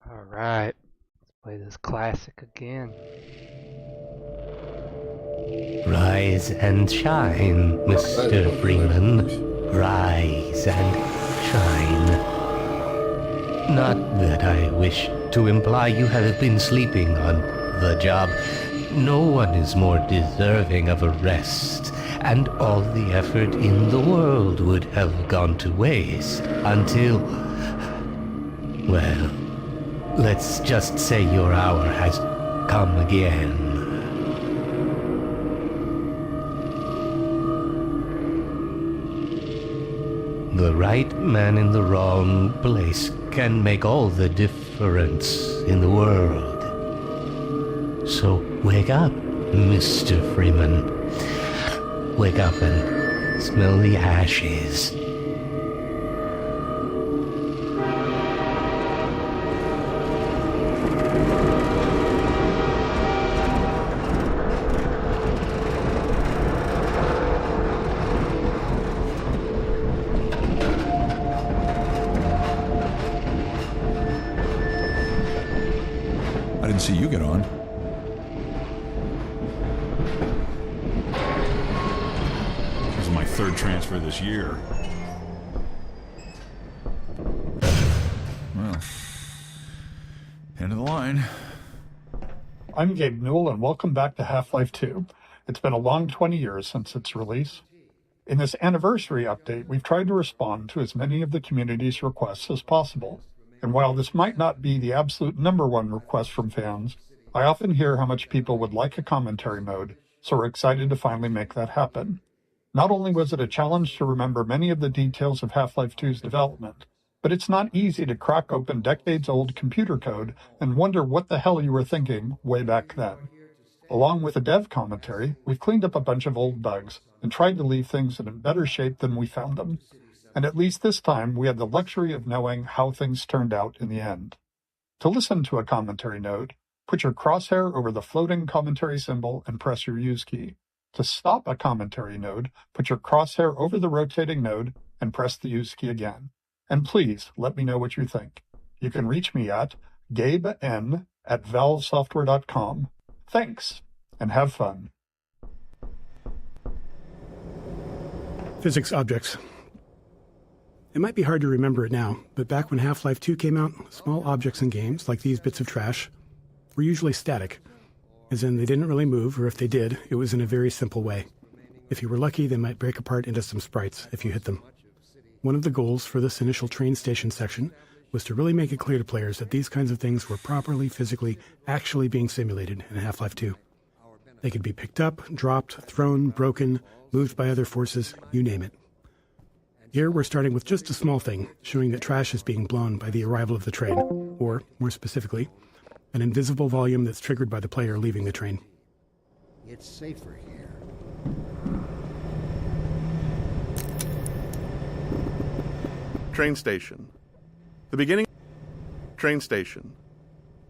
Alright, let's play this classic again. Rise and shine, Mr. Freeman. Rise and shine. Not that I wish to imply you have been sleeping on the job. No one is more deserving of a rest, and all the effort in the world would have gone to waste until... well, let's just say your hour has come again. The right man in the wrong place can make all the difference in the world. So wake up, Mr. Freeman. Wake up and smell the ashes. I didn't see you get on. This is my third transfer this year. Well, end of the line. I'm Gabe Newell, and welcome back to Half-Life 2. It's been a long 20 years since its release. In this anniversary update, we've tried to respond to as many of the community's requests as possible. And while this might not be the absolute #1 request from fans, I often hear how much people would like a commentary mode, so we're excited to finally make that happen. Not only was it a challenge to remember many of the details of Half-Life 2's development, but it's not easy to crack open decades-old computer code and wonder what the hell you were thinking way back then. Along with a dev commentary, we've cleaned up a bunch of old bugs and tried to leave things in better shape than we found them. And at least this time, we had the luxury of knowing how things turned out in the end. To listen to a commentary node, put your crosshair over the floating commentary symbol and press your use key. To stop a commentary node, put your crosshair over the rotating node and press the use key again. And please let me know what you think. You can reach me at gaben@valvesoftware.com. Thanks, and have fun. Physics objects. It might be hard to remember it now, but back when Half-Life 2 came out, small objects in games, like these bits of trash, were usually static, as in they didn't really move, or if they did, it was in a very simple way. If you were lucky, they might break apart into some sprites if you hit them. One of the goals for this initial train station section was to really make it clear to players that these kinds of things were properly, physically, actually being simulated in Half-Life 2. They could be picked up, dropped, thrown, broken, moved by other forces, you name it. Here we're starting with just a small thing, showing that trash is being blown by the arrival of the train, or, more specifically, an invisible volume that's triggered by the player leaving the train. It's safer here. Train station. Train station.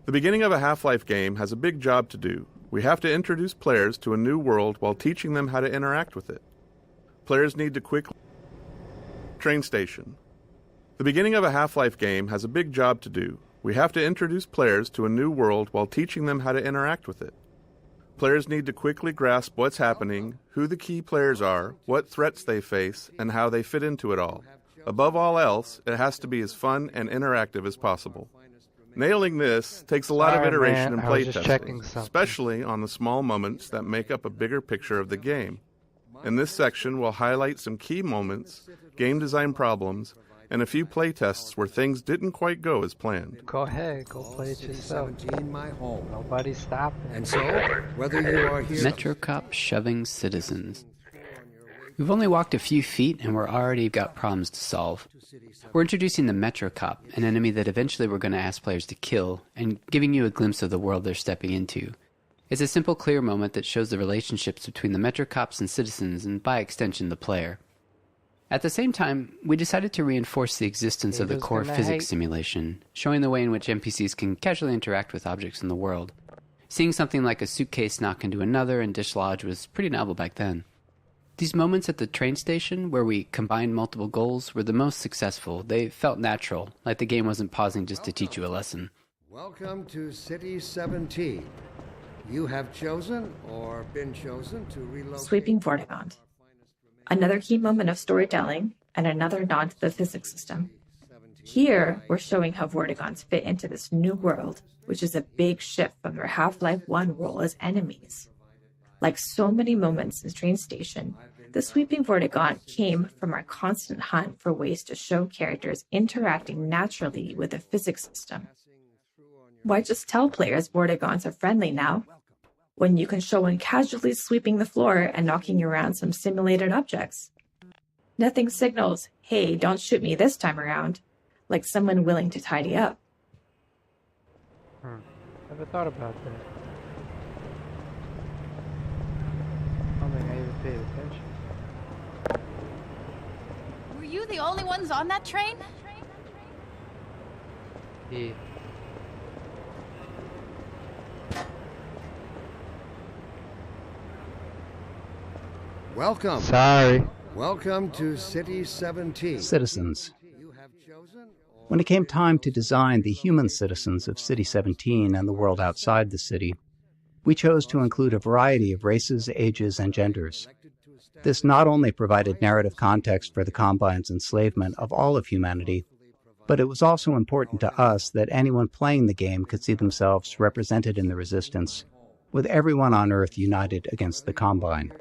The beginning of a Half-Life game has a big job to do. We have to introduce players to a new world while teaching them how to interact with it. Players need to quickly... Train station. The beginning of a Half-Life game has a big job to do. We have to introduce players to a new world while teaching them how to interact with it. Players need to quickly grasp what's happening, who the key players are, what threats they face, and how they fit into it all. Above all else, it has to be as fun and interactive as possible. Nailing this takes a lot of iteration and playtesting, especially on the small moments that make up a bigger picture of the game. In this section, we'll highlight some key moments, game design problems, and a few playtests where things didn't quite go as planned. Go ahead, go play it yourself. 17, my home. Nobody's stopping. And so, whether you are here... Metro Cop shoving citizens. We've only walked a few feet and we're already got problems to solve. We're introducing the Metro Cop, an enemy that eventually we're going to ask players to kill, and giving you a glimpse of the world they're stepping into. It's a simple, clear moment that shows the relationships between the Metro Cops and citizens, and by extension, the player. At the same time, we decided to reinforce the existence of the core physics simulation, showing the way in which NPCs can casually interact with objects in the world. Seeing something like a suitcase knock into another and dislodge was pretty novel back then. These moments at the train station, where we combined multiple goals, were the most successful. They felt natural, like the game wasn't pausing just to teach you a lesson. Welcome to City 17. You have chosen or been chosen to relocate. Sweeping Vortigaunt. Another key moment of storytelling and another nod to the physics system. Here, we're showing how Vortigaunts fit into this new world, which is a big shift from their Half-Life 1 role as enemies. Like so many moments in Train Station, the Sweeping Vortigaunt came from our constant hunt for ways to show characters interacting naturally with the physics system. Why just tell players Vortigaunts are friendly now, when you can show one casually sweeping the floor and knocking around some simulated objects? Nothing signals, hey, don't shoot me this time around, like someone willing to tidy up. Never thought about that. I don't think I even paid attention. Were you the only ones on that train? Yeah. Welcome. Sorry. Welcome to City 17. Citizens. You have chosen or When it came time to design the human citizens of City 17 and the world outside the city, we chose to include a variety of races, ages, and genders. This not only provided narrative context for the Combine's enslavement of all of humanity, but it was also important to us that anyone playing the game could see themselves represented in the Resistance, with everyone on Earth united against the Combine.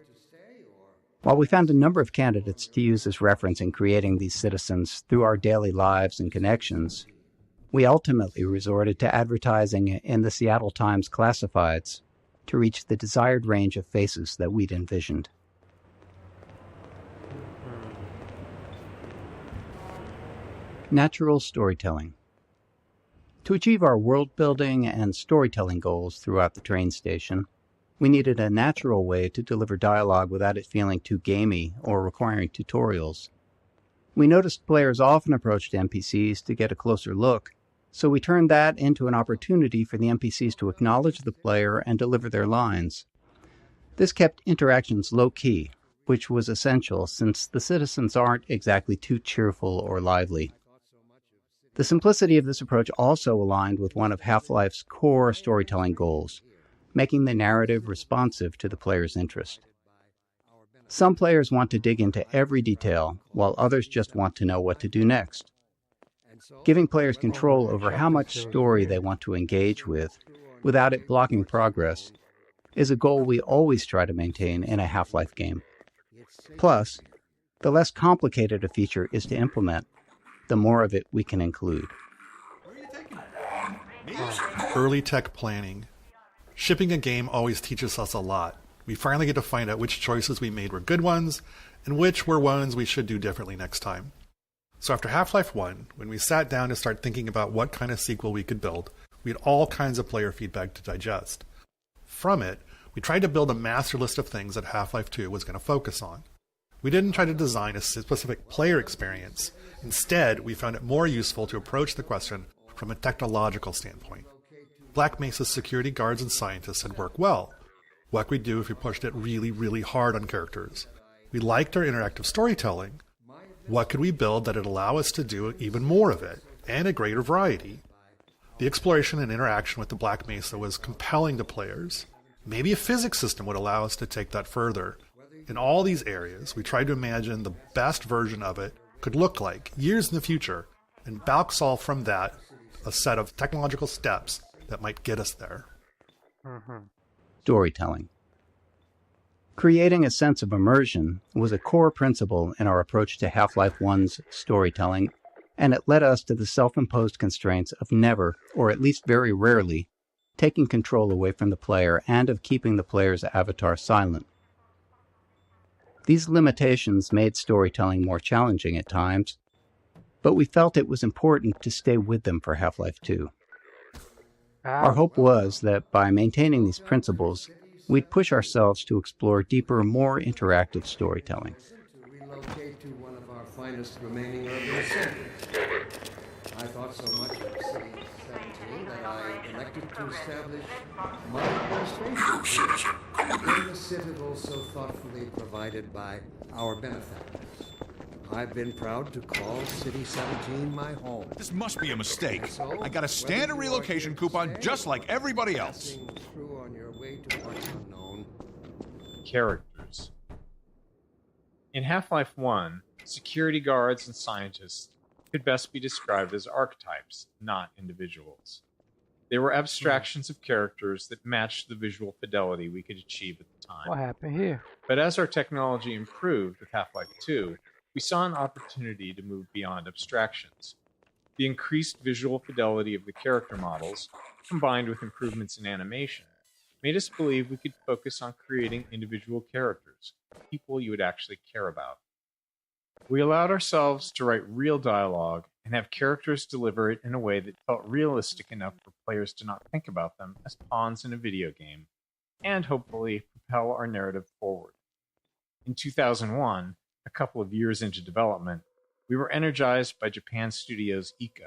While we found a number of candidates to use as reference in creating these citizens through our daily lives and connections, we ultimately resorted to advertising in the Seattle Times classifieds to reach the desired range of faces that we'd envisioned. Natural storytelling. To achieve our world-building and storytelling goals throughout the train station, we needed a natural way to deliver dialogue without it feeling too gamey or requiring tutorials. We noticed players often approached NPCs to get a closer look, so we turned that into an opportunity for the NPCs to acknowledge the player and deliver their lines. This kept interactions low-key, which was essential since the citizens aren't exactly too cheerful or lively. The simplicity of this approach also aligned with one of Half-Life's core storytelling goals, making the narrative responsive to the player's interest. Some players want to dig into every detail, while others just want to know what to do next. Giving players control over how much story they want to engage with, without it blocking progress, is a goal we always try to maintain in a Half-Life game. Plus, the less complicated a feature is to implement, the more of it we can include. Early tech planning. Shipping a game always teaches us a lot. We finally get to find out which choices we made were good ones, and which were ones we should do differently next time. So after Half-Life 1, when we sat down to start thinking about what kind of sequel we could build, we had all kinds of player feedback to digest. From it, we tried to build a master list of things that Half-Life 2 was going to focus on. We didn't try to design a specific player experience. Instead, we found it more useful to approach the question from a technological standpoint. Black Mesa's security guards and scientists had worked well. What could we do if we pushed it really, really hard on characters? We liked our interactive storytelling. What could we build that would allow us to do even more of it, and a greater variety? The exploration and interaction with the Black Mesa was compelling to players. Maybe a physics system would allow us to take that further. In all these areas, we tried to imagine the best version of it could look like years in the future, and bulk solve from that a set of technological steps that might get us there. Storytelling. Creating a sense of immersion was a core principle in our approach to Half-Life 1's storytelling, and it led us to the self-imposed constraints of never, or at least very rarely, taking control away from the player and of keeping the player's avatar silent. These limitations made storytelling more challenging at times, but we felt it was important to stay with them for Half-Life 2. Our hope was that by maintaining these principles, we'd push ourselves to explore deeper, more interactive storytelling. to relocate to one of our finest remaining urban centers. I thought so much of City 17 that I elected to establish my administration in the citadel so thoughtfully provided by our benefactors. I've been proud to call City 17 my home. This must be a mistake. So, I got a standard relocation coupon just like everybody else. passing through on your way to parts unknown. Characters. In Half-Life 1, security guards and scientists could best be described as archetypes, not individuals. They were abstractions of characters that matched the visual fidelity we could achieve at the time. What happened here? But as our technology improved with Half-Life 2, we saw an opportunity to move beyond abstractions. The increased visual fidelity of the character models, combined with improvements in animation, made us believe we could focus on creating individual characters, people you would actually care about. We allowed ourselves to write real dialogue and have characters deliver it in a way that felt realistic enough for players to not think about them as pawns in a video game, and hopefully propel our narrative forward. In 2001, a couple of years into development, we were energized by Japan Studios' Ico.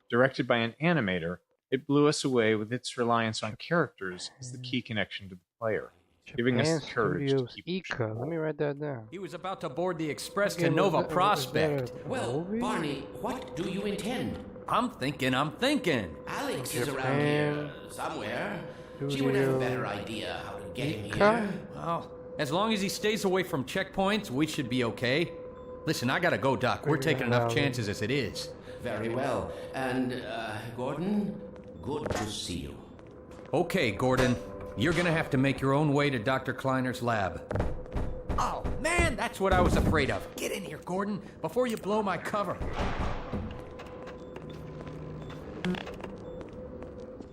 Directed by an animator, it blew us away with its reliance on characters as the key connection to the player, giving us the courage to keep Ico. Let me write that down. He was about to board the express Okay, to Nova was that- Prospect. was that a Well, movie? Barney, what do you intend? I'm thinking. Alex is around Japan here somewhere. She would have a better idea how to get him here. Well, as long as he stays away from checkpoints, we should be okay. Listen, I gotta go, Doc. We're taking enough chances as it is. Very well. And, Gordon, good to see you. Okay, Gordon. You're gonna have to make your own way to Dr. Kleiner's lab. Oh, man, that's what I was afraid of. Get in here, Gordon, before you blow my cover.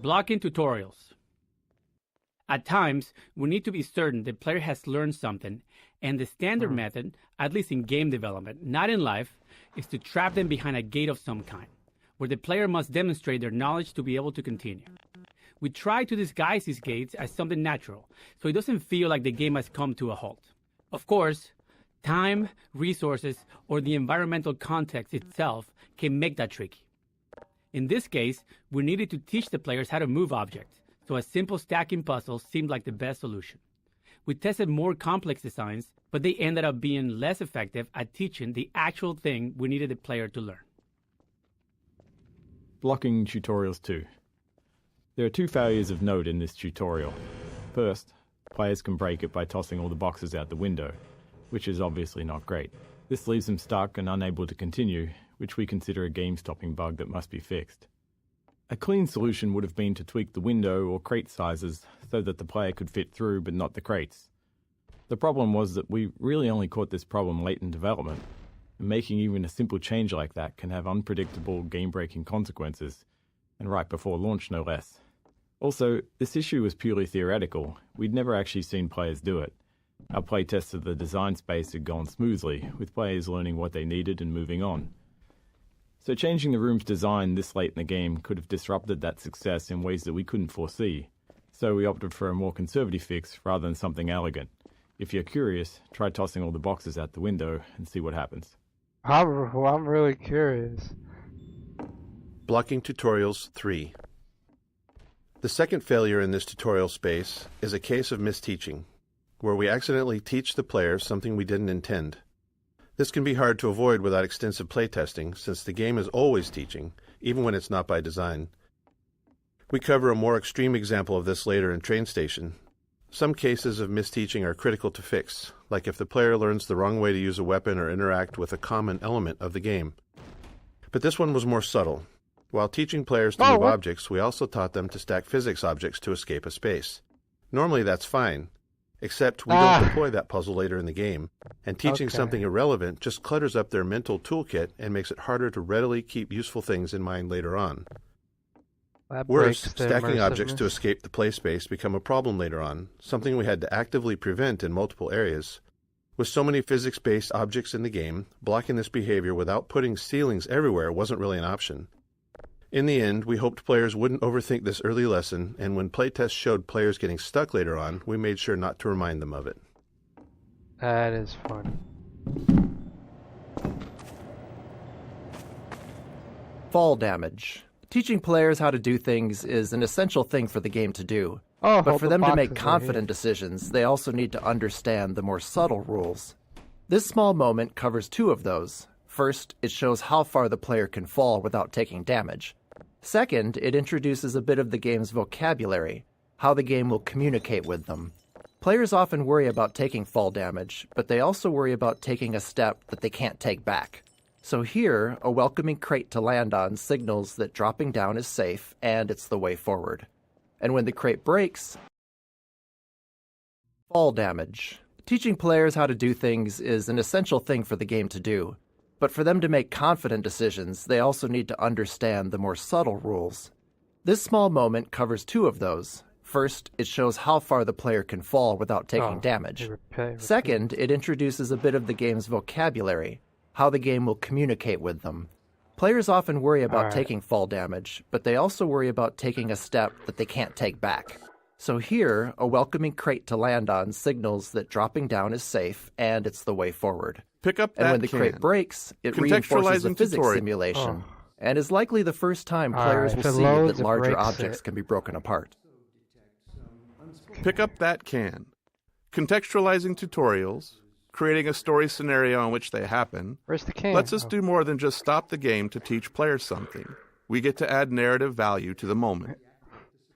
Blocking tutorials. At times, we need to be certain the player has learned something, and the standard method, at least in game development, not in life, is to trap them behind a gate of some kind, where the player must demonstrate their knowledge to be able to continue. We try to disguise these gates as something natural, so it doesn't feel like the game has come to a halt. Of course, time, resources, or the environmental context itself can make that tricky. In this case, we needed to teach the players how to move objects, so a simple stacking puzzle seemed like the best solution. We tested more complex designs, but they ended up being less effective at teaching the actual thing we needed the player to learn. Blocking tutorials 2. There are two failures of note in this tutorial. First, players can break it by tossing all the boxes out the window, which is obviously not great. This leaves them stuck and unable to continue, which we consider a game-stopping bug that must be fixed. A clean solution would have been to tweak the window or crate sizes so that the player could fit through but not the crates. The problem was that we really only caught this problem late in development, and making even a simple change like that can have unpredictable game-breaking consequences, and right before launch no less. Also, this issue was purely theoretical. We'd never actually seen players do it. Our playtests of the design space had gone smoothly, with players learning what they needed and moving on. So changing the room's design this late in the game could have disrupted that success in ways that we couldn't foresee. So we opted for a more conservative fix rather than something elegant. If you're curious, try tossing all the boxes out the window and see what happens. I'm really curious. Blocking Tutorials 3. The second failure in this tutorial space is a case of misteaching, where we accidentally teach the player something we didn't intend. This can be hard to avoid without extensive playtesting, since the game is always teaching, even when it's not by design. We cover a more extreme example of this later in Train Station. Some cases of misteaching are critical to fix, like if the player learns the wrong way to use a weapon or interact with a common element of the game. But this one was more subtle. While teaching players to move objects, we also taught them to stack physics objects to escape a space. Normally that's fine, except we don't deploy that puzzle later in the game, and teaching something irrelevant just clutters up their mental toolkit and makes it harder to readily keep useful things in mind later on. Worse, stacking objects to escape the play space become a problem later on, something we had to actively prevent in multiple areas. With so many physics-based objects in the game, blocking this behavior without putting ceilings everywhere wasn't really an option. In the end, we hoped players wouldn't overthink this early lesson, and when playtests showed players getting stuck later on, we made sure not to remind them of it. That is funny. Fall damage. Teaching players how to do things is an essential thing for the game to do. But for them to make confident decisions, they also need to understand the more subtle rules. This small moment covers two of those. First, it shows how far the player can fall without taking damage. Second, it introduces a bit of the game's vocabulary, how the game will communicate with them. Players often worry about taking fall damage, but they also worry about taking a step that they can't take back. So here, a welcoming crate to land on signals that dropping down is safe and it's the way forward. And when the crate breaks, fall damage. Teaching players how to do things is an essential thing for the game to do. But for them to make confident decisions, they also need to understand the more subtle rules. This small moment covers two of those. First, it shows how far the player can fall without taking damage. Second, it introduces a bit of the game's vocabulary, how the game will communicate with them. Players often worry about taking fall damage, but they also worry about taking a step that they can't take back. So here, a welcoming crate to land on signals that dropping down is safe and it's the way forward. Pick up that And when the crate breaks, it reinforces the physics tutorial. simulation, and is likely the first time players will see that larger objects can be broken apart. Pick up that can. Contextualizing tutorials, creating a story scenario in which they happen, Where's the can? lets us do more than just stop the game to teach players something. We get to add narrative value to the moment.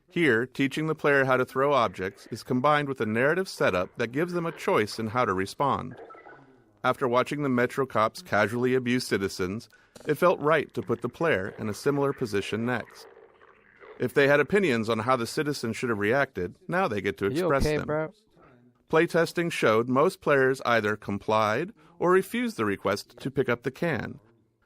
Here, teaching the player how to throw objects is combined with a narrative setup that gives them a choice in how to respond. After watching the Metro cops casually abuse citizens, it felt right to put the player in a similar position next. If they had opinions on how the citizens should have reacted, now they get to express them. Bro? Playtesting showed most players either complied or refused the request to pick up the can,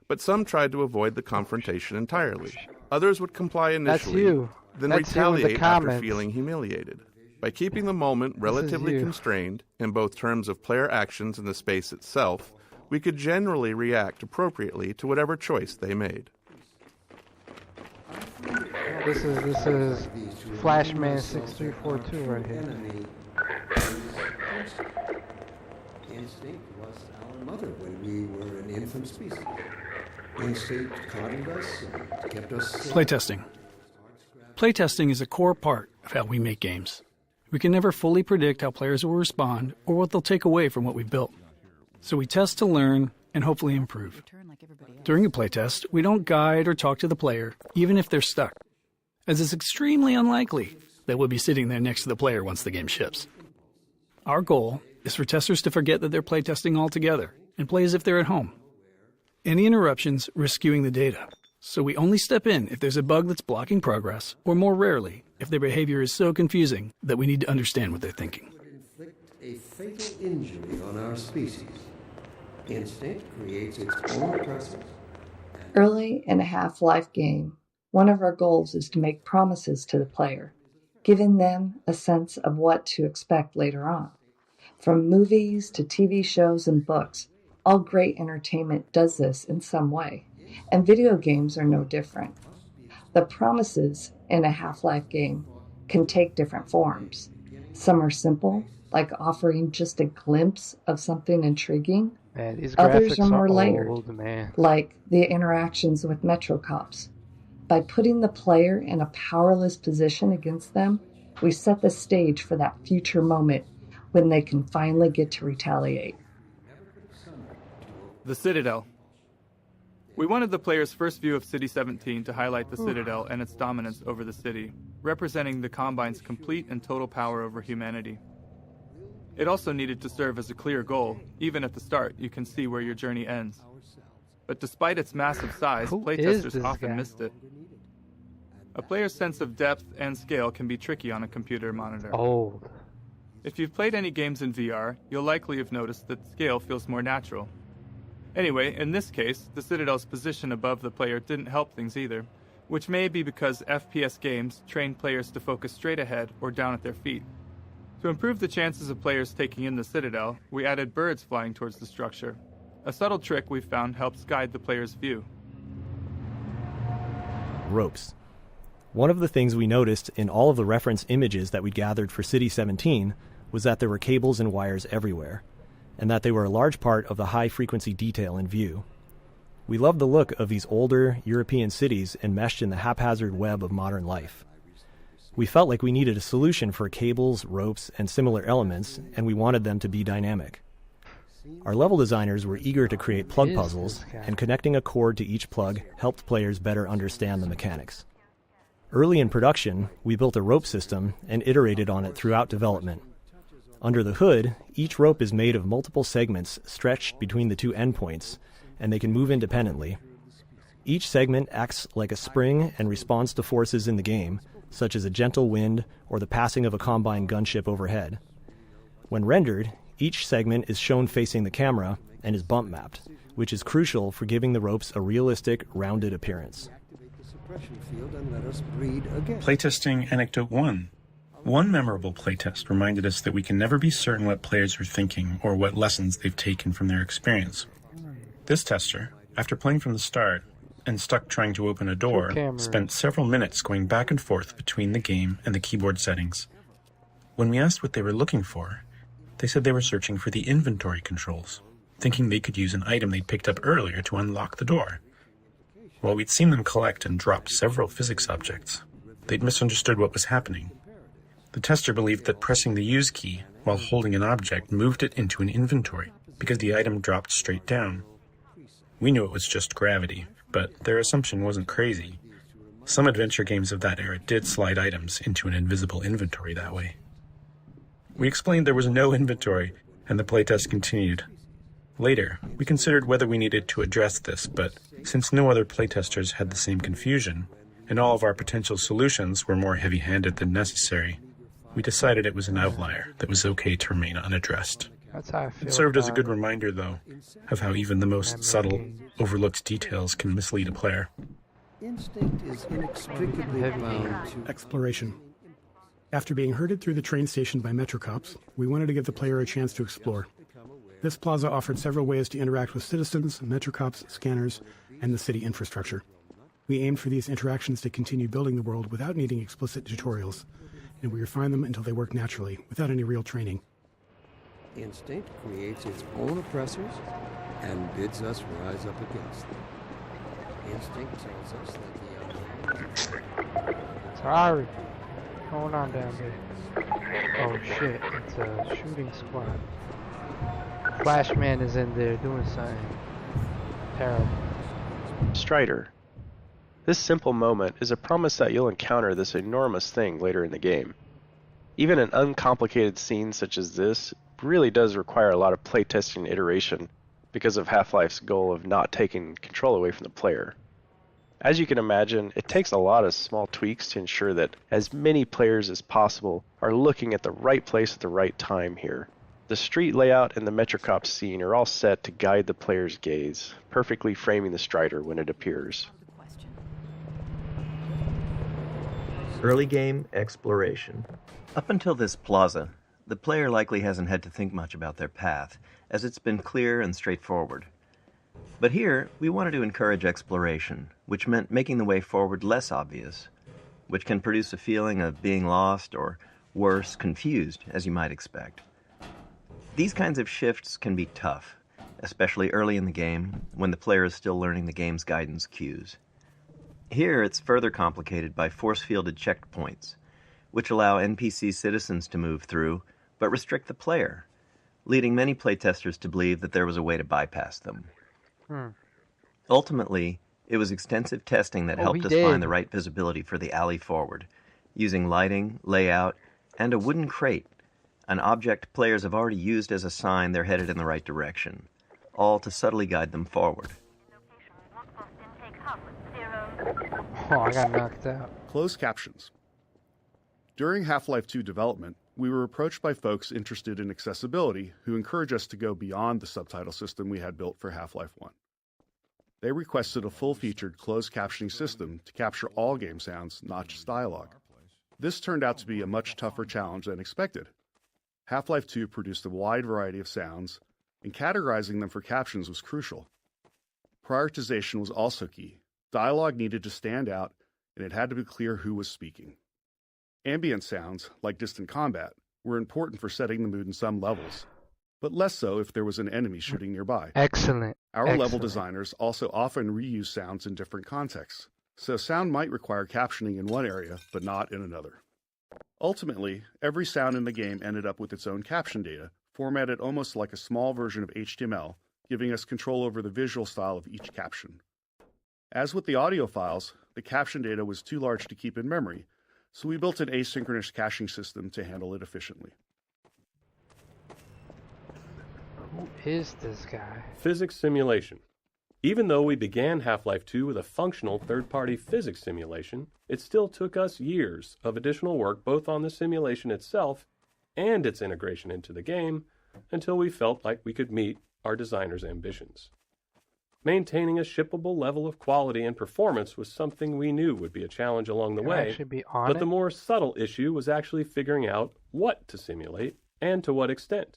but some tried to avoid the confrontation entirely. Others would comply initially, then retaliate after feeling humiliated. By keeping the moment relatively constrained, in both terms of player actions and the space itself, we could generally react appropriately to whatever choice they made. This is Flashman 6342 right here. Instinct was our mother when we were an infant species. Instinct coddled us and kept us safe. Playtesting. Playtesting is a core part of how we make games. We can never fully predict how players will respond or what they'll take away from what we've built. So we test to learn and hopefully improve. During a playtest, we don't guide or talk to the player, even if they're stuck, as it's extremely unlikely that we'll be sitting there next to the player once the game ships. Our goal is for testers to forget that they're playtesting altogether and play as if they're at home. Any interruptions risk skewing the data, so we only step in if there's a bug that's blocking progress, or more rarely, if their behavior is so confusing that we need to understand what they're thinking. Inflict a fatal injury on our species. Instinct creates its own presence. Early in a Half-Life game, one of our goals is to make promises to the player, giving them a sense of what to expect later on. From movies to TV shows and books, all great entertainment does this in some way, and video games are no different. The promises in a Half-Life game can take different forms. Some are simple, like offering just a glimpse of something intriguing. Man, these Others graphics are more layered, old, man. like the interactions with Metro cops. By putting the player in a powerless position against them, we set the stage for that future moment when they can finally get to retaliate. The Citadel. We wanted the player's first view of City 17 to highlight the Citadel and its dominance over the city, representing the Combine's complete and total power over humanity. It also needed to serve as a clear goal. Even at the start, you can see where your journey ends. But despite its massive size, playtesters often missed it. A player's sense of depth and scale can be tricky on a computer monitor. Old. If you've played any games in VR, you'll likely have noticed that scale feels more natural. Anyway, in this case, the Citadel's position above the player didn't help things either, which may be because FPS games train players to focus straight ahead or down at their feet. To improve the chances of players taking in the Citadel, we added birds flying towards the structure. A subtle trick we've found helps guide the player's view. Ropes. One of the things we noticed in all of the reference images that we gathered for City 17 was that there were cables and wires everywhere, and that they were a large part of the high-frequency detail in view. We loved the look of these older European cities enmeshed in the haphazard web of modern life. We felt like we needed a solution for cables, ropes, and similar elements, and we wanted them to be dynamic. Our level designers were eager to create plug puzzles, and connecting a cord to each plug helped players better understand the mechanics. Early in production, we built a rope system and iterated on it throughout development. Under the hood, each rope is made of multiple segments stretched between the two endpoints, and they can move independently. Each segment acts like a spring and responds to forces in the game, such as a gentle wind or the passing of a Combine gunship overhead. When rendered, each segment is shown facing the camera and is bump mapped, which is crucial for giving the ropes a realistic, rounded appearance. Playtesting Anecdote 1. One memorable playtest reminded us that we can never be certain what players are thinking or what lessons they've taken from their experience. This tester, after playing from the start and stuck trying to open a door, spent several minutes going back and forth between the game and the keyboard settings. When we asked what they were looking for, they said they were searching for the inventory controls, thinking they could use an item they'd picked up earlier to unlock the door. While we'd seen them collect and drop several physics objects, they'd misunderstood what was happening. The tester believed that pressing the use key while holding an object moved it into an inventory because the item dropped straight down. We knew it was just gravity, but their assumption wasn't crazy. Some adventure games of that era did slide items into an invisible inventory that way. We explained there was no inventory, and the playtest continued. Later, we considered whether we needed to address this, but since no other playtesters had the same confusion, and all of our potential solutions were more heavy-handed than necessary, we decided it was an outlier that was okay to remain unaddressed. That's how I feel. It served as a good reminder, though, of how even the most subtle, overlooked details can mislead a player. Instinct is inextricably bound to Exploration. After being herded through the train station by Metro cops, we wanted to give the player a chance to explore. This plaza offered several ways to interact with citizens, Metro cops, scanners, and the city infrastructure. We aimed for these interactions to continue building the world without needing explicit tutorials, and we refined them until they work naturally, without any real training. Instinct creates its own oppressors and bids us rise up against them. Instinct tells us that the Sorry. What's going on down there? Oh shit, it's a shooting squad. Flashman is in there doing something terrible. Strider. This simple moment is a promise that you'll encounter this enormous thing later in the game. Even an uncomplicated scene such as this really does require a lot of playtesting and iteration because of Half-Life's goal of not taking control away from the player. As you can imagine, it takes a lot of small tweaks to ensure that as many players as possible are looking at the right place at the right time here. The street layout and the Metrocop scene are all set to guide the player's gaze, perfectly framing the Strider when it appears. Early game exploration. Up until this plaza, the player likely hasn't had to think much about their path, as it's been clear and straightforward. But here, we wanted to encourage exploration, which meant making the way forward less obvious, which can produce a feeling of being lost or, worse, confused, as you might expect. These kinds of shifts can be tough, especially early in the game, when the player is still learning the game's guidance cues. Here, it's further complicated by force-fielded checkpoints, which allow NPC citizens to move through, but restrict the player, leading many playtesters to believe that there was a way to bypass them. Ultimately, it was extensive testing that helped us find the right visibility for the alley forward, using lighting, layout, and a wooden crate, an object players have already used as a sign they're headed in the right direction, all to subtly guide them forward. Oh, I got knocked out. Closed captions. During Half-Life 2 development, we were approached by folks interested in accessibility who encouraged us to go beyond the subtitle system we had built for Half-Life 1. They requested a full-featured closed captioning system to capture all game sounds, not just dialogue. This turned out to be a much tougher challenge than expected. Half-Life 2 produced a wide variety of sounds, and categorizing them for captions was crucial. Prioritization was also key. Dialogue needed to stand out, and it had to be clear who was speaking. Ambient sounds, like distant combat, were important for setting the mood in some levels, but less so if there was an enemy shooting nearby. Excellent. Our level designers also often reuse sounds in different contexts, so sound might require captioning in one area, but not in another. Ultimately, every sound in the game ended up with its own caption data, formatted almost like a small version of HTML, giving us control over the visual style of each caption. As with the audio files, the caption data was too large to keep in memory, so we built an asynchronous caching system to handle it efficiently. Who is this guy? Physics simulation. Even though we began Half-Life 2 with a functional third-party physics simulation, it still took us years of additional work both on the simulation itself and its integration into the game until we felt like we could meet our designers' ambitions. Maintaining a shippable level of quality and performance was something we knew would be a challenge along the way, but the more subtle issue was actually figuring out what to simulate and to what extent.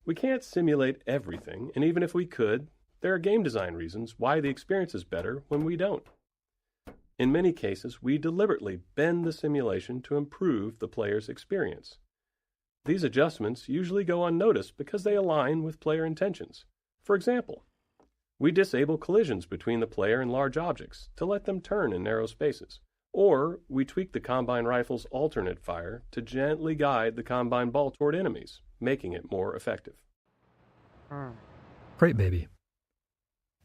We can't simulate everything, and even if we could, there are game design reasons why the experience is better when we don't. In many cases, we deliberately bend the simulation to improve the player's experience. These adjustments usually go unnoticed because they align with player intentions. For example, we disable collisions between the player and large objects to let them turn in narrow spaces, or we tweak the Combine rifle's alternate fire to gently guide the Combine ball toward enemies, making it more effective. Crate Baby.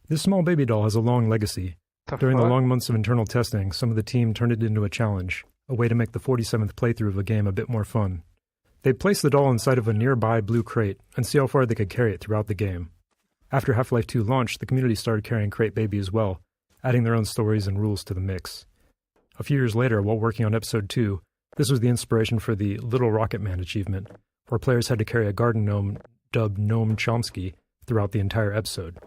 This small baby doll has a long legacy. During the long months of internal testing, some of the team turned it into a challenge, a way to make the 47th playthrough of a game a bit more fun. They'd place the doll inside of a nearby blue crate and see how far they could carry it throughout the game. After Half-Life 2 launched, the community started carrying Crate Baby as well, adding their own stories and rules to the mix. A few years later, while working on Episode 2, this was the inspiration for the Little Rocket Man achievement, where players had to carry a garden gnome dubbed Gnome Chomsky throughout the entire episode.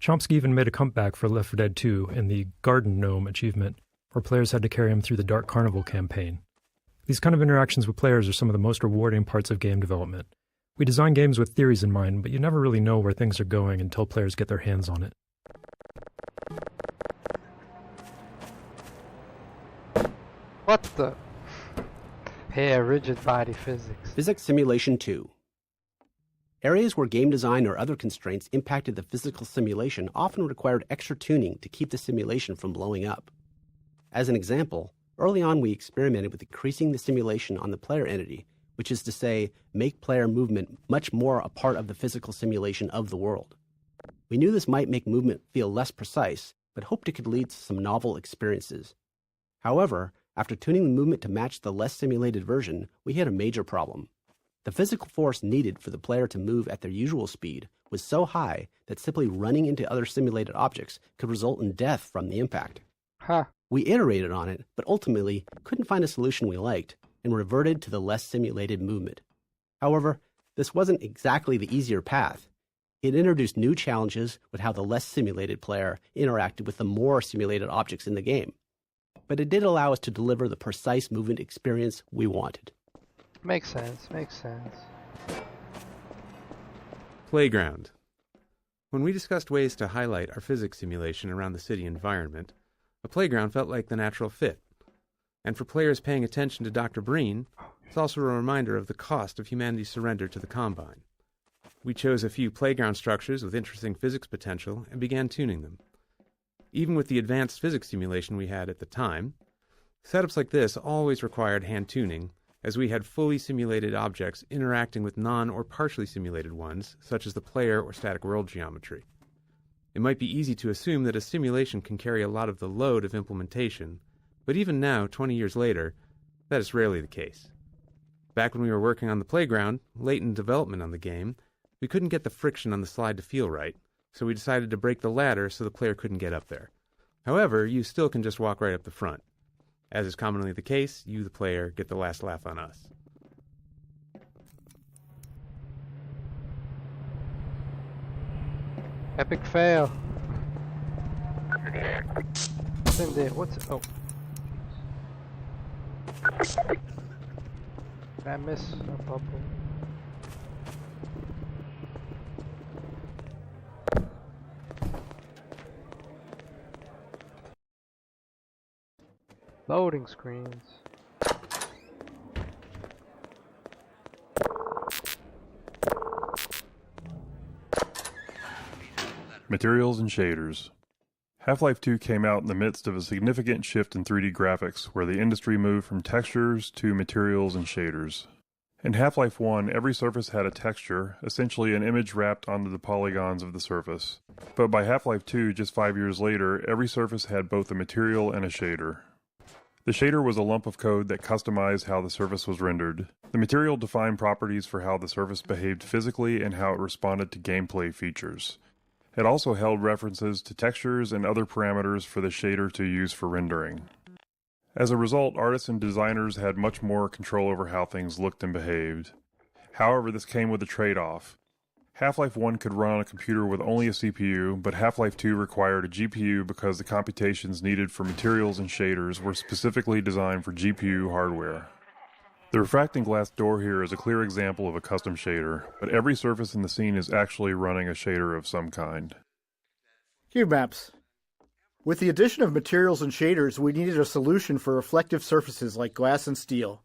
Chomsky even made a comeback for Left 4 Dead 2 in the Garden Gnome achievement, where players had to carry him through the Dark Carnival campaign. These kind of interactions with players are some of the most rewarding parts of game development. We design games with theories in mind, but you never really know where things are going until players get their hands on it. What the? Hey, rigid body physics. Physics Simulation 2. Areas where game design or other constraints impacted the physical simulation often required extra tuning to keep the simulation from blowing up. As an example, early on we experimented with increasing the simulation on the player entity, which is to say, make player movement much more a part of the physical simulation of the world. We knew this might make movement feel less precise, but hoped it could lead to some novel experiences. However, after tuning the movement to match the less simulated version, we hit a major problem. The physical force needed for the player to move at their usual speed was so high that simply running into other simulated objects could result in death from the impact. We iterated on it, but ultimately couldn't find a solution we liked, and reverted to the less simulated movement. However, this wasn't exactly the easier path. It introduced new challenges with how the less simulated player interacted with the more simulated objects in the game. But it did allow us to deliver the precise movement experience we wanted. Makes sense, makes sense. Playground. When we discussed ways to highlight our physics simulation around the city environment, a playground felt like the natural fit. And for players paying attention to Dr. Breen, it's also a reminder of the cost of humanity's surrender to the Combine. We chose a few playground structures with interesting physics potential and began tuning them. Even with the advanced physics simulation we had at the time, setups like this always required hand tuning, as we had fully simulated objects interacting with non- or partially simulated ones, such as the player or static world geometry. It might be easy to assume that a simulation can carry a lot of the load of implementation, but even now, 20 years later, that is rarely the case. Back when we were working on the playground, late in development on the game, we couldn't get the friction on the slide to feel right, so we decided to break the ladder so the player couldn't get up there. However, you still can just walk right up the front. As is commonly the case, you, the player, get the last laugh on us. Epic fail. What's in there? What's... oh. Did I miss a bubble? Loading screens. Materials and shaders. Half-Life 2 came out in the midst of a significant shift in 3D graphics, where the industry moved from textures to materials and shaders. In Half-Life 1, every surface had a texture, essentially an image wrapped onto the polygons of the surface. But by Half-Life 2, just 5 years later, every surface had both a material and a shader. The shader was a lump of code that customized how the surface was rendered. The material defined properties for how the surface behaved physically and how it responded to gameplay features. It also held references to textures and other parameters for the shader to use for rendering. As a result, artists and designers had much more control over how things looked and behaved. However, this came with a trade-off. Half-Life 1 could run on a computer with only a CPU, but Half-Life 2 required a GPU because the computations needed for materials and shaders were specifically designed for GPU hardware. The refracting glass door here is a clear example of a custom shader, but every surface in the scene is actually running a shader of some kind. Cube maps. With the addition of materials and shaders, we needed a solution for reflective surfaces like glass and steel.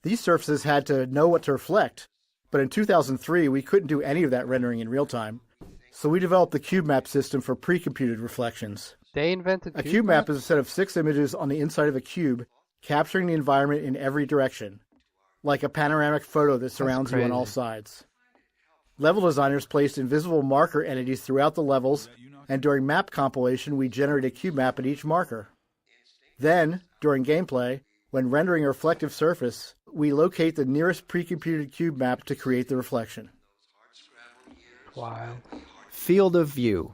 These surfaces had to know what to reflect, but in 2003 we couldn't do any of that rendering in real time. So we developed the cube map system for pre-computed reflections. They invented a cube map is a set of 6 images on the inside of a cube, capturing the environment in every direction, like a panoramic photo that surrounds you on all sides. Level designers placed invisible marker entities throughout the levels, and during map compilation, we generate a cube map at each marker. Then, during gameplay, when rendering a reflective surface, we locate the nearest pre-computed cube map to create the reflection. Wow. Field of view.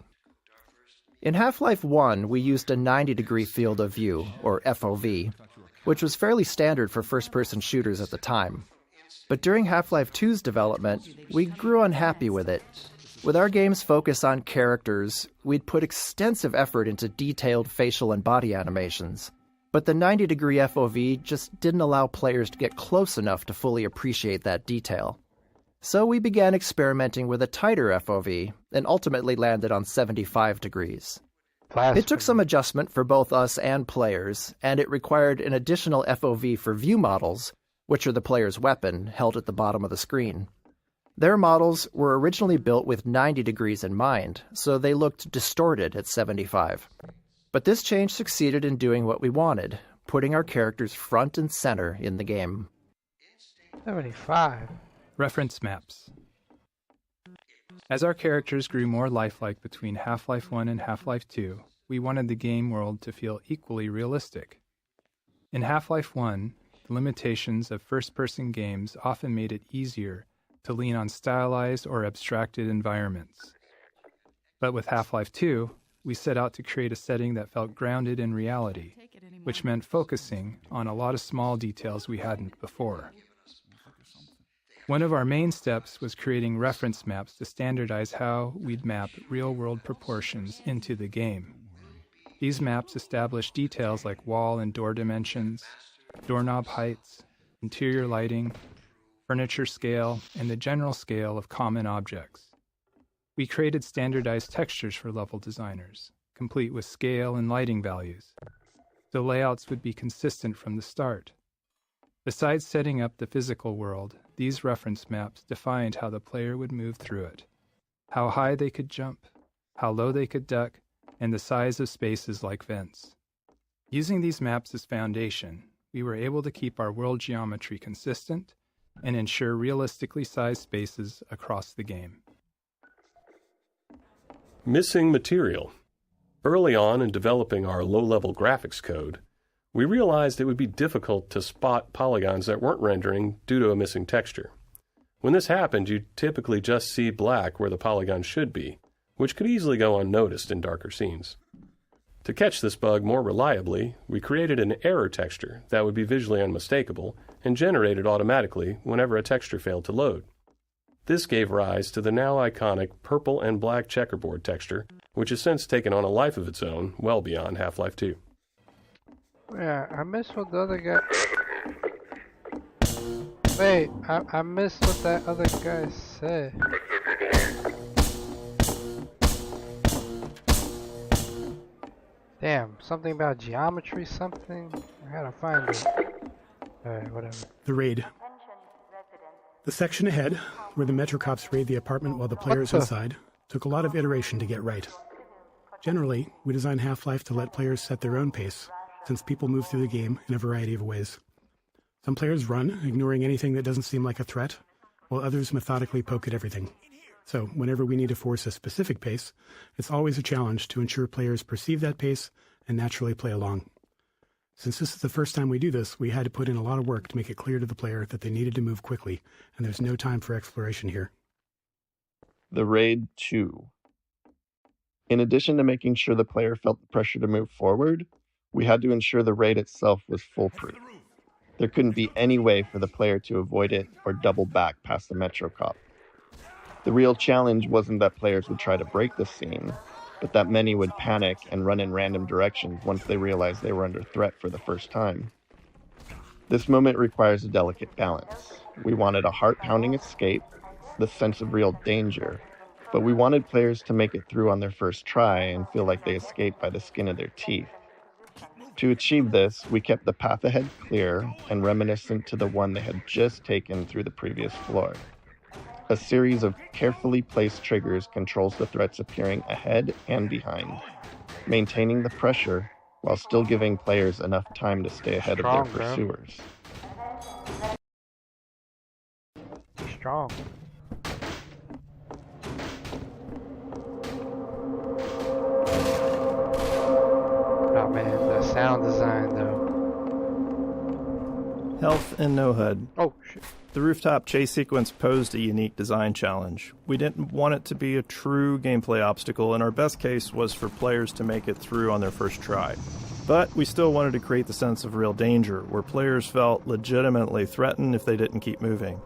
In Half-Life 1, we used a 90-degree field of view, or FOV, which was fairly standard for first-person shooters at the time. But during Half-Life 2's development, we grew unhappy with it. With our game's focus on characters, we'd put extensive effort into detailed facial and body animations. But the 90-degree FOV just didn't allow players to get close enough to fully appreciate that detail. So we began experimenting with a tighter FOV, and ultimately landed on 75 degrees. It took some adjustment for both us and players, and it required an additional FOV for view models, which are the player's weapon, held at the bottom of the screen. Their models were originally built with 90 degrees in mind, so they looked distorted at 75. But this change succeeded in doing what we wanted, putting our characters front and center in the game. 75. Reference maps. As our characters grew more lifelike between Half-Life 1 and Half-Life 2, we wanted the game world to feel equally realistic. In Half-Life 1, the limitations of first-person games often made it easier to lean on stylized or abstracted environments. But with Half-Life 2, we set out to create a setting that felt grounded in reality, which meant focusing on a lot of small details we hadn't before. One of our main steps was creating reference maps to standardize how we'd map real-world proportions into the game. These maps establish details like wall and door dimensions, doorknob heights, interior lighting, furniture scale, and the general scale of common objects. We created standardized textures for level designers, complete with scale and lighting values. The layouts would be consistent from the start. Besides setting up the physical world, these reference maps defined how the player would move through it, how high they could jump, how low they could duck, and the size of spaces like vents. Using these maps as foundation, we were able to keep our world geometry consistent and ensure realistically sized spaces across the game. Missing material. Early on in developing our low-level graphics code, we realized it would be difficult to spot polygons that weren't rendering due to a missing texture. When this happened, you typically just see black where the polygon should be, which could easily go unnoticed in darker scenes. To catch this bug more reliably, we created an error texture that would be visually unmistakable and generated automatically whenever a texture failed to load. This gave rise to the now iconic purple and black checkerboard texture, which has since taken on a life of its own well beyond Half-Life 2. Yeah, I missed what the other guy... Wait, I missed what that other guy said. Damn, something about geometry, something? I gotta find it. Alright, whatever. The raid. The section ahead, where the Metro Cops raid the apartment while the player's inside, took a lot of iteration to get right. Generally, we design Half-Life to let players set their own pace, since people move through the game in a variety of ways. Some players run, ignoring anything that doesn't seem like a threat, while others methodically poke at everything. So whenever we need to force a specific pace, it's always a challenge to ensure players perceive that pace and naturally play along. Since this is the first time we do this, we had to put in a lot of work to make it clear to the player that they needed to move quickly, and there's no time for exploration here. The Raid 2. In addition to making sure the player felt the pressure to move forward, we had to ensure the raid itself was foolproof. There couldn't be any way for the player to avoid it or double back past the Metro Cop. The real challenge wasn't that players would try to break the scene, but that many would panic and run in random directions once they realized they were under threat for the first time. This moment requires a delicate balance. We wanted a heart-pounding escape, the sense of real danger, but we wanted players to make it through on their first try and feel like they escaped by the skin of their teeth. To achieve this, we kept the path ahead clear and reminiscent to the one they had just taken through the previous floor. A series of carefully placed triggers controls the threats appearing ahead and behind, maintaining the pressure while still giving players enough time to stay ahead of their pursuers. Strong. Oh man, the sound design though. Health and no HUD. Oh shit. The rooftop chase sequence posed a unique design challenge. We didn't want it to be a true gameplay obstacle, and our best case was for players to make it through on their first try. But we still wanted to create the sense of real danger, where players felt legitimately threatened if they didn't keep moving.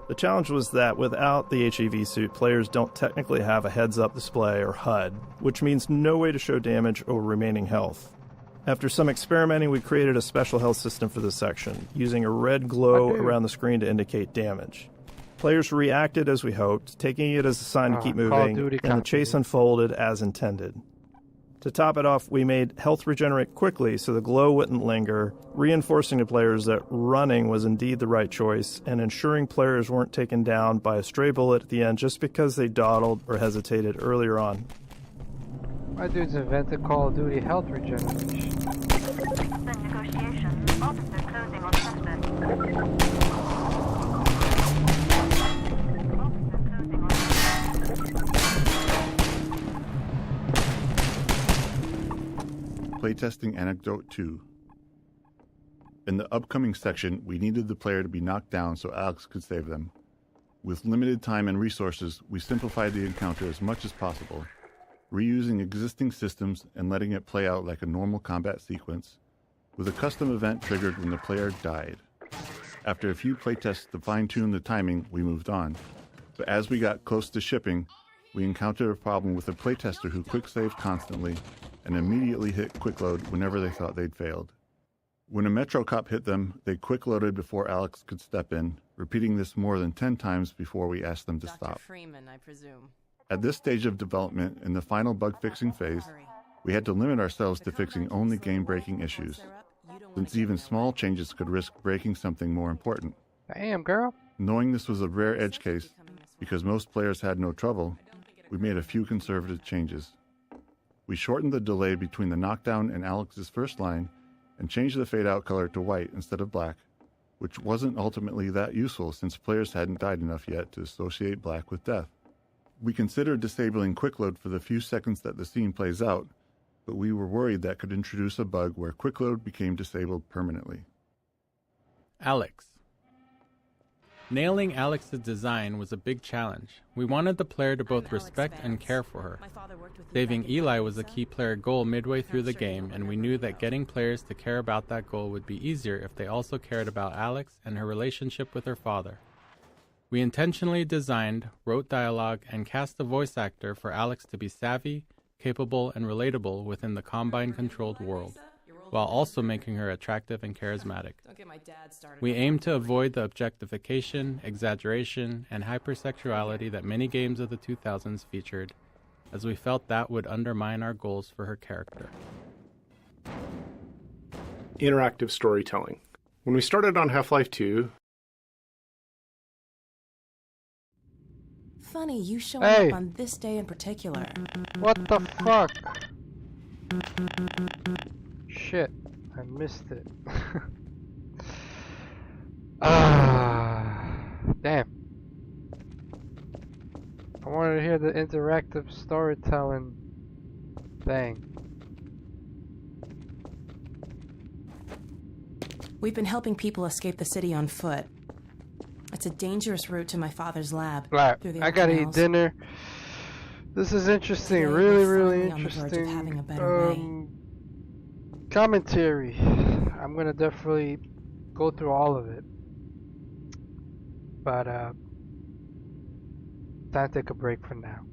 The challenge was that without the HEV suit, players don't technically have a heads-up display or HUD, which means no way to show damage or remaining health. After some experimenting, we created a special health system for this section, using a red glow around the screen to indicate damage. Players reacted as we hoped, taking it as a sign to keep moving, and the chase unfolded as intended. To top it off, we made health regenerate quickly so the glow wouldn't linger, reinforcing to players that running was indeed the right choice, and ensuring players weren't taken down by a stray bullet at the end just because they dawdled or hesitated earlier on. My dude's invented Call of Duty health regeneration. Playtesting Anecdote 2. In the upcoming section, we needed the player to be knocked down so Alex could save them. With limited time and resources, we simplified the encounter as much as possible, reusing existing systems and letting it play out like a normal combat sequence, with a custom event triggered when the player died. After a few playtests to fine-tune the timing, we moved on. But as we got close to shipping, we encountered a problem with a playtester who quick-saved constantly and immediately hit quick-load whenever they thought they'd failed. When a Metro Cop hit them, they quick-loaded before Alex could step in, repeating this more than 10 times before we asked them to stop. Freeman, I presume. At this stage of development, in the final bug-fixing phase, we had to limit ourselves to fixing only game-breaking issues, since even small changes could risk breaking something more important. Damn, girl. Knowing this was a rare edge case, because most players had no trouble, we made a few conservative changes. We shortened the delay between the knockdown and Alex's first line, and changed the fade-out color to white instead of black, which wasn't ultimately that useful since players hadn't died enough yet to associate black with death. We considered disabling quick load for the few seconds that the scene plays out, but we were worried that could introduce a bug where quick load became disabled permanently. Alex. Nailing Alex's design was a big challenge. We wanted the player to both respect and care for her. Saving Eli was a key player goal midway through the game, and we knew that getting players to care about that goal would be easier if they also cared about Alex and her relationship with her father. We intentionally designed, wrote dialogue, and cast a voice actor for Alex to be savvy, capable, and relatable within the Combine-controlled world, while also making her attractive and charismatic. We aimed to avoid the objectification, exaggeration, and hypersexuality that many games of the 2000s featured, as we felt that would undermine our goals for her character. Interactive storytelling. When we started on Half-Life 2... Funny, you showing Hey. up on this day in particular. What the fuck? Shit, I missed it. Damn. I wanted to hear the interactive storytelling thing. We've been helping people escape the city on foot. It's a dangerous route to my father's lab. Right. Through the I gotta eat canals. dinner. This is interesting. Today, Really, we're really finally on the verge of having a interesting. better way. Commentary. I'm gonna definitely go through all of it. But time to take a break for now.